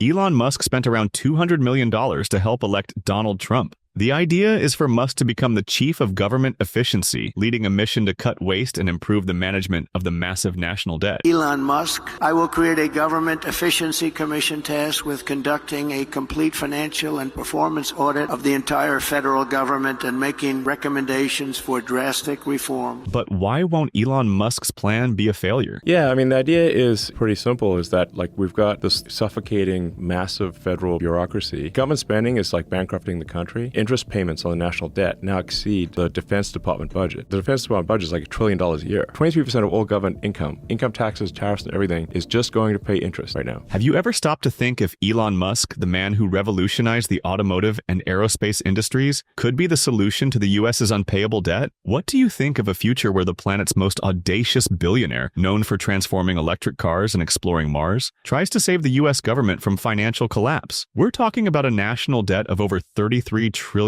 Elon Musk spent around $200 million to help elect Donald Trump. The idea is for Musk to become the chief of government efficiency, leading a mission to cut waste and improve the management of the massive national debt. Elon Musk, I will create a government efficiency commission tasked with conducting a complete financial and performance audit of the entire federal government and making recommendations for drastic reform. But why won't Elon Musk's plan be a failure? Yeah, I mean, the idea is pretty simple, is that we've got this suffocating massive federal bureaucracy. Government spending is bankrupting the country. Interest payments on the national debt now exceed the Defense Department budget. The Defense Department budget is $1 trillion a year. 23% of all government income taxes, tariffs, and everything is just going to pay interest right now. Have you ever stopped to think if Elon Musk, the man who revolutionized the automotive and aerospace industries, could be the solution to the U.S.'s unpayable debt? What do you think of a future where the planet's most audacious billionaire, known for transforming electric cars and exploring Mars, tries to save the U.S. government from financial collapse? We're talking about a national debt of over $33 trillion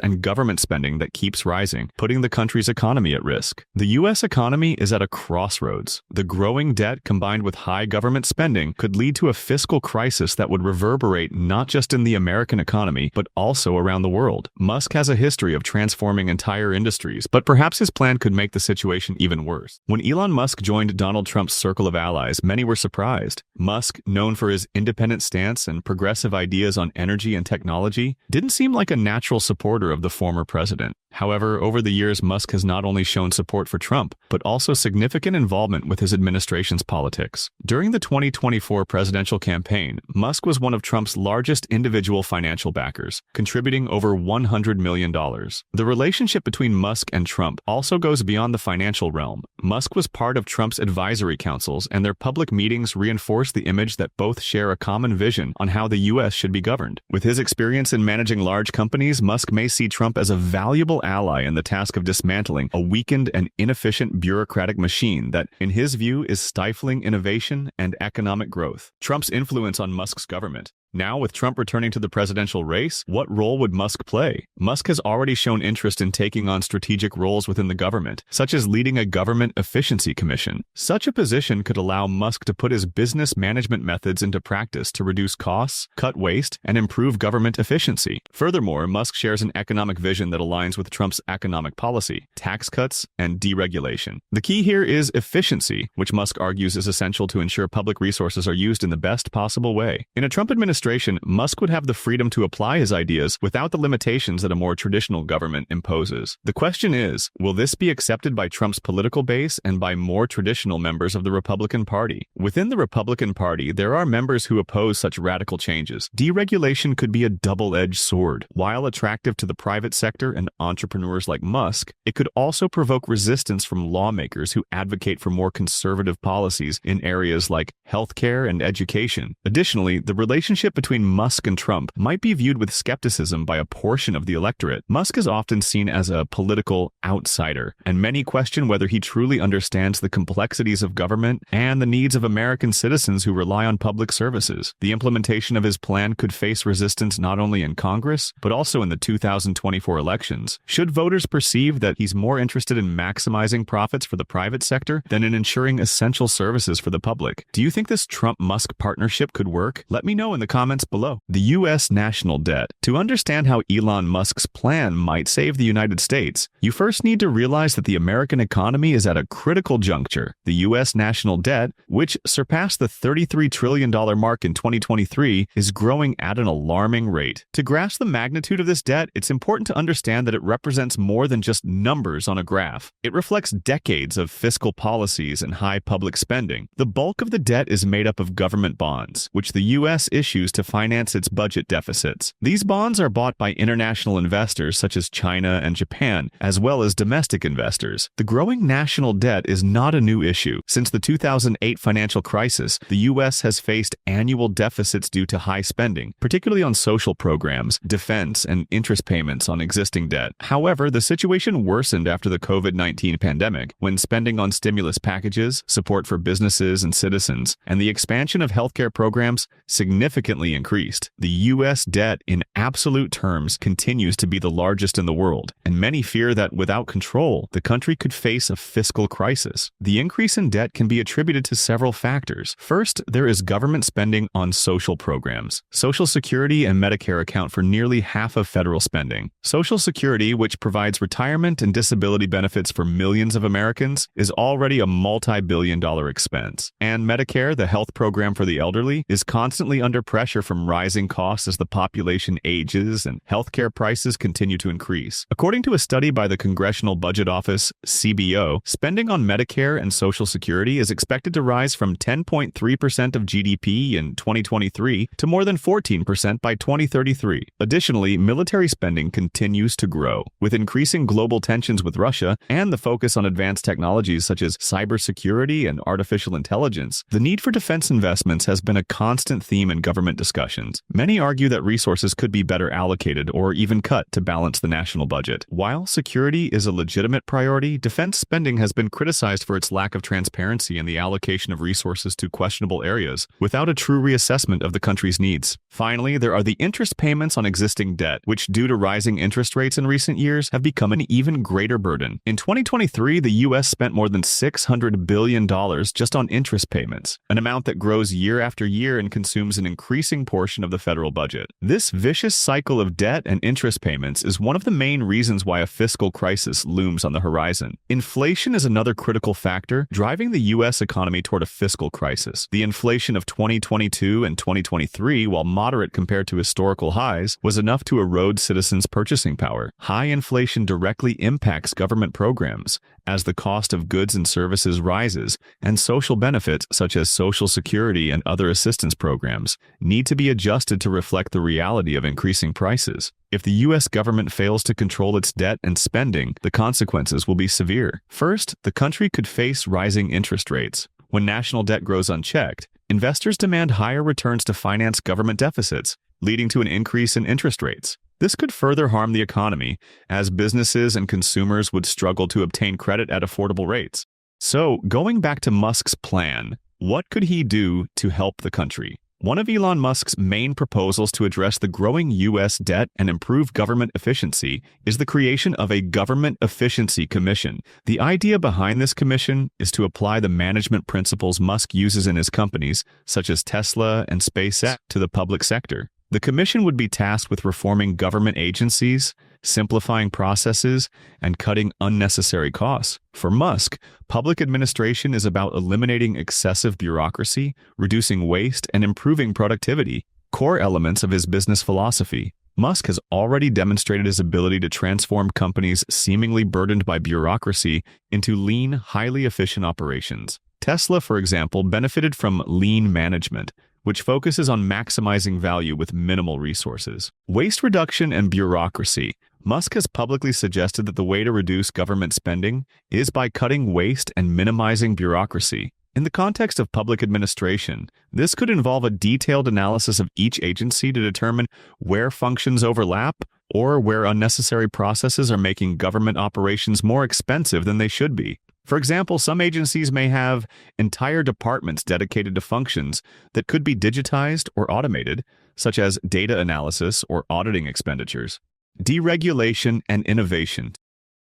and government spending that keeps rising, putting the country's economy at risk. The U.S. economy is at a crossroads. The growing debt combined with high government spending could lead to a fiscal crisis that would reverberate not just in the American economy, but also around the world. Musk has a history of transforming entire industries, but perhaps his plan could make the situation even worse. When Elon Musk joined Donald Trump's circle of allies, many were surprised. Musk, known for his independent stance and progressive ideas on energy and technology, didn't seem like a natural supporter of the former president. However, over the years, Musk has not only shown support for Trump, but also significant involvement with his administration's politics. During the 2024 presidential campaign, Musk was one of Trump's largest individual financial backers, contributing over $100 million. The relationship between Musk and Trump also goes beyond the financial realm. Musk was part of Trump's advisory councils, and their public meetings reinforce the image that both share a common vision on how the U.S. should be governed. With his experience in managing large companies, Musk may see Trump as a valuable ally in the task of dismantling a weakened and inefficient bureaucratic machine that, in his view, is stifling innovation and economic growth. Trump's influence on Musk's government. Now, with Trump returning to the presidential race, what role would Musk play? Musk has already shown interest in taking on strategic roles within the government, such as leading a government efficiency commission. Such a position could allow Musk to put his business management methods into practice to reduce costs, cut waste, and improve government efficiency. Furthermore, Musk shares an economic vision that aligns with Trump's economic policy, tax cuts, and deregulation. The key here is efficiency, which Musk argues is essential to ensure public resources are used in the best possible way. In a Trump administration, Musk would have the freedom to apply his ideas without the limitations that a more traditional government imposes. The question is, will this be accepted by Trump's political base and by more traditional members of the Republican Party? Within the Republican Party, there are members who oppose such radical changes. Deregulation could be a double-edged sword. While attractive to the private sector and entrepreneurs like Musk, it could also provoke resistance from lawmakers who advocate for more conservative policies in areas like healthcare and education. Additionally, the relationship between Musk and Trump might be viewed with skepticism by a portion of the electorate. Musk is often seen as a political outsider, and many question whether he truly understands the complexities of government and the needs of American citizens who rely on public services. The implementation of his plan could face resistance not only in Congress, but also in the 2024 elections. Should voters perceive that he's more interested in maximizing profits for the private sector than in ensuring essential services for the public? Do you think this Trump-Musk partnership could work? Let me know in the comments below. The U.S. national debt. To understand how Elon Musk's plan might save the United States, you first need to realize that the American economy is at a critical juncture. The U.S. national debt, which surpassed the $33 trillion mark in 2023, is growing at an alarming rate. To grasp the magnitude of this debt, it's important to understand that it represents more than just numbers on a graph. It reflects decades of fiscal policies and high public spending. The bulk of the debt is made up of government bonds, which the U.S. issues to finance its budget deficits. These bonds are bought by international investors such as China and Japan, as well as domestic investors. The growing national debt is not a new issue. Since the 2008 financial crisis, the U.S. has faced annual deficits due to high spending, particularly on social programs, defense, and interest payments on existing debt. However, the situation worsened after the COVID-19 pandemic, when spending on stimulus packages, support for businesses and citizens, and the expansion of healthcare programs significantly significantly increased. The U.S. debt in absolute terms continues to be the largest in the world, and many fear that without control, the country could face a fiscal crisis. The increase in debt can be attributed to several factors. First, there is government spending on social programs. Social Security and Medicare account for nearly half of federal spending. Social Security, which provides retirement and disability benefits for millions of Americans, is already a multi-billion-dollar expense. And Medicare, the health program for the elderly, is constantly under pressure from rising costs as the population ages and healthcare prices continue to increase. According to a study by the Congressional Budget Office, CBO, spending on Medicare and Social Security is expected to rise from 10.3% of GDP in 2023 to more than 14% by 2033. Additionally, military spending continues to grow. With increasing global tensions with Russia and the focus on advanced technologies such as cybersecurity and artificial intelligence, the need for defense investments has been a constant theme in government discussions. Many argue that resources could be better allocated or even cut to balance the national budget. While security is a legitimate priority, defense spending has been criticized for its lack of transparency in the allocation of resources to questionable areas without a true reassessment of the country's needs. Finally, there are the interest payments on existing debt, which due to rising interest rates in recent years have become an even greater burden. In 2023, the U.S. spent more than $600 billion just on interest payments, an amount that grows year after year and consumes an increasing portion of the federal budget. This vicious cycle of debt and interest payments is one of the main reasons why a fiscal crisis looms on the horizon. Inflation is another critical factor driving the U.S. economy toward a fiscal crisis. The inflation of 2022 and 2023, while moderate compared to historical highs, was enough to erode citizens' purchasing power. High inflation directly impacts government programs as the cost of goods and services rises, and social benefits such as Social Security and other assistance programs need to be adjusted to reflect the reality of increasing prices. If the U.S. government fails to control its debt and spending, the consequences will be severe. First, the country could face rising interest rates. When national debt grows unchecked, investors demand higher returns to finance government deficits, leading to an increase in interest rates. This could further harm the economy, as businesses and consumers would struggle to obtain credit at affordable rates. So, going back to Musk's plan, what could he do to help the country? One of Elon Musk's main proposals to address the growing U.S. debt and improve government efficiency is the creation of a Government Efficiency Commission. The idea behind this commission is to apply the management principles Musk uses in his companies, such as Tesla and SpaceX, to the public sector. The commission would be tasked with reforming government agencies, simplifying processes, and cutting unnecessary costs. For Musk, public administration is about eliminating excessive bureaucracy, reducing waste, and improving productivity, core elements of his business philosophy. Musk has already demonstrated his ability to transform companies seemingly burdened by bureaucracy into lean, highly efficient operations. Tesla, for example, benefited from lean management, which focuses on maximizing value with minimal resources. Waste reduction and bureaucracy. Musk has publicly suggested that the way to reduce government spending is by cutting waste and minimizing bureaucracy. In the context of public administration, this could involve a detailed analysis of each agency to determine where functions overlap or where unnecessary processes are making government operations more expensive than they should be. For example, some agencies may have entire departments dedicated to functions that could be digitized or automated, such as data analysis or auditing expenditures. Deregulation and innovation.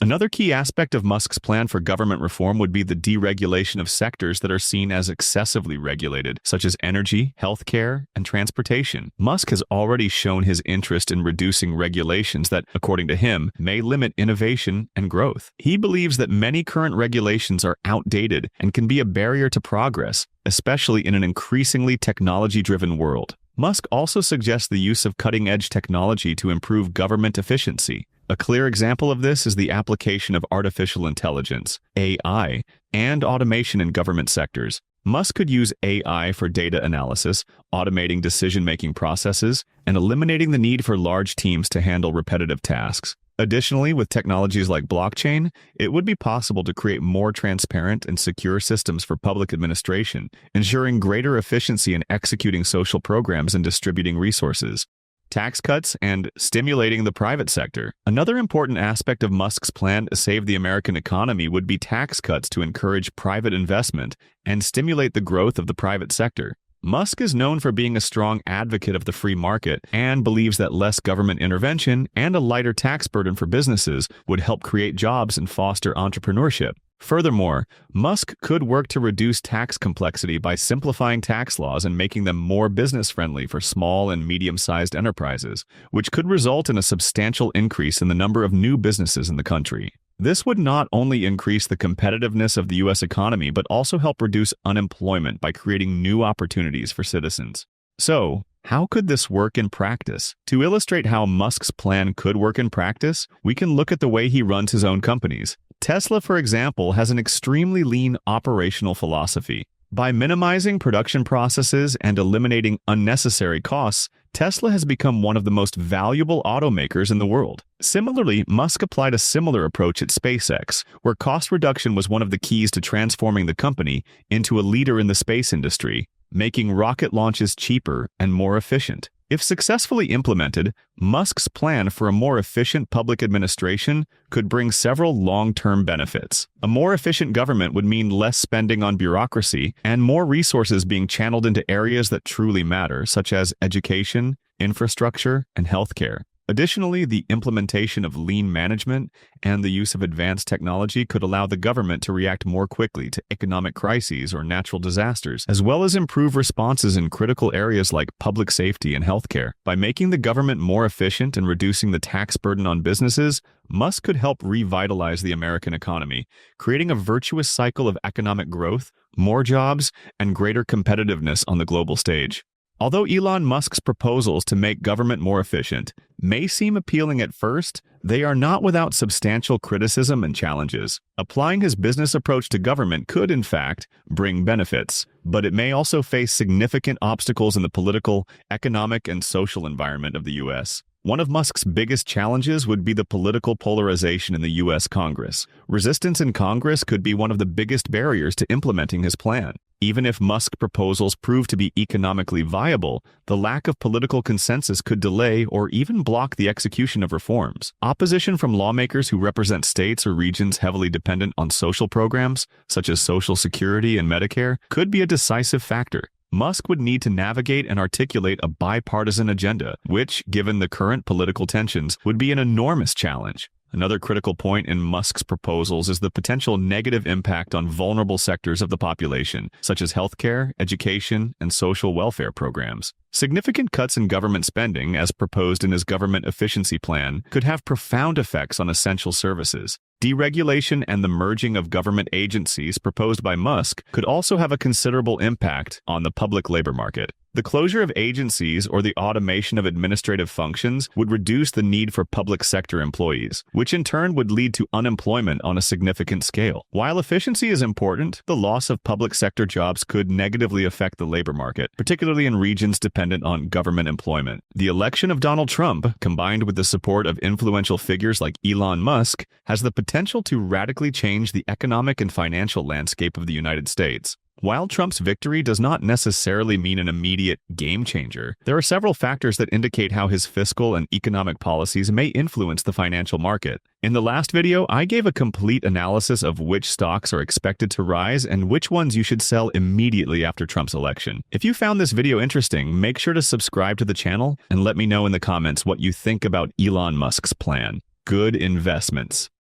Another key aspect of Musk's plan for government reform would be the deregulation of sectors that are seen as excessively regulated, such as energy, healthcare, and transportation. Musk has already shown his interest in reducing regulations that, according to him, may limit innovation and growth. He believes that many current regulations are outdated and can be a barrier to progress, especially in an increasingly technology-driven world. Musk also suggests the use of cutting-edge technology to improve government efficiency. A clear example of this is the application of artificial intelligence, AI, and automation in government sectors. Musk could use AI for data analysis, automating decision-making processes, and eliminating the need for large teams to handle repetitive tasks. Additionally, with technologies like blockchain, it would be possible to create more transparent and secure systems for public administration, ensuring greater efficiency in executing social programs and distributing resources. Tax cuts and stimulating the private sector. Another important aspect of Musk's plan to save the American economy would be tax cuts to encourage private investment and stimulate the growth of the private sector. Musk is known for being a strong advocate of the free market and believes that less government intervention and a lighter tax burden for businesses would help create jobs and foster entrepreneurship. Furthermore, Musk could work to reduce tax complexity by simplifying tax laws and making them more business-friendly for small and medium-sized enterprises, which could result in a substantial increase in the number of new businesses in the country. This would not only increase the competitiveness of the U.S. economy, but also help reduce unemployment by creating new opportunities for citizens. So, how could this work in practice? To illustrate how Musk's plan could work in practice, we can look at the way he runs his own companies. Tesla, for example, has an extremely lean operational philosophy. By minimizing production processes and eliminating unnecessary costs, Tesla has become one of the most valuable automakers in the world. Similarly, Musk applied a similar approach at SpaceX, where cost reduction was one of the keys to transforming the company into a leader in the space industry, making rocket launches cheaper and more efficient. If successfully implemented, Musk's plan for a more efficient public administration could bring several long-term benefits. A more efficient government would mean less spending on bureaucracy and more resources being channeled into areas that truly matter, such as education, infrastructure, and healthcare. Additionally, the implementation of lean management and the use of advanced technology could allow the government to react more quickly to economic crises or natural disasters, as well as improve responses in critical areas like public safety and healthcare. By making the government more efficient and reducing the tax burden on businesses, Musk could help revitalize the American economy, creating a virtuous cycle of economic growth, more jobs, and greater competitiveness on the global stage. Although Elon Musk's proposals to make government more efficient may seem appealing at first, they are not without substantial criticism and challenges. Applying his business approach to government could, in fact, bring benefits, but it may also face significant obstacles in the political, economic, and social environment of the U.S. One of Musk's biggest challenges would be the political polarization in the U.S. Congress. Resistance in Congress could be one of the biggest barriers to implementing his plan. Even if Musk proposals prove to be economically viable, the lack of political consensus could delay or even block the execution of reforms. Opposition from lawmakers who represent states or regions heavily dependent on social programs, such as Social Security and Medicare, could be a decisive factor. Musk would need to navigate and articulate a bipartisan agenda, which, given the current political tensions, would be an enormous challenge. Another critical point in Musk's proposals is the potential negative impact on vulnerable sectors of the population, such as healthcare, education, and social welfare programs. Significant cuts in government spending, as proposed in his government efficiency plan, could have profound effects on essential services. Deregulation and the merging of government agencies proposed by Musk could also have a considerable impact on the public labor market. The closure of agencies or the automation of administrative functions would reduce the need for public sector employees, which in turn would lead to unemployment on a significant scale. While efficiency is important, the loss of public sector jobs could negatively affect the labor market, particularly in regions dependent on government employment. The election of Donald Trump, combined with the support of influential figures like Elon Musk, has the potential to radically change the economic and financial landscape of the United States. While Trump's victory does not necessarily mean an immediate game changer, there are several factors that indicate how his fiscal and economic policies may influence the financial market. In the last video, I gave a complete analysis of which stocks are expected to rise and which ones you should sell immediately after Trump's election. If you found this video interesting, make sure to subscribe to the channel and let me know in the comments what you think about Elon Musk's plan. Good investments.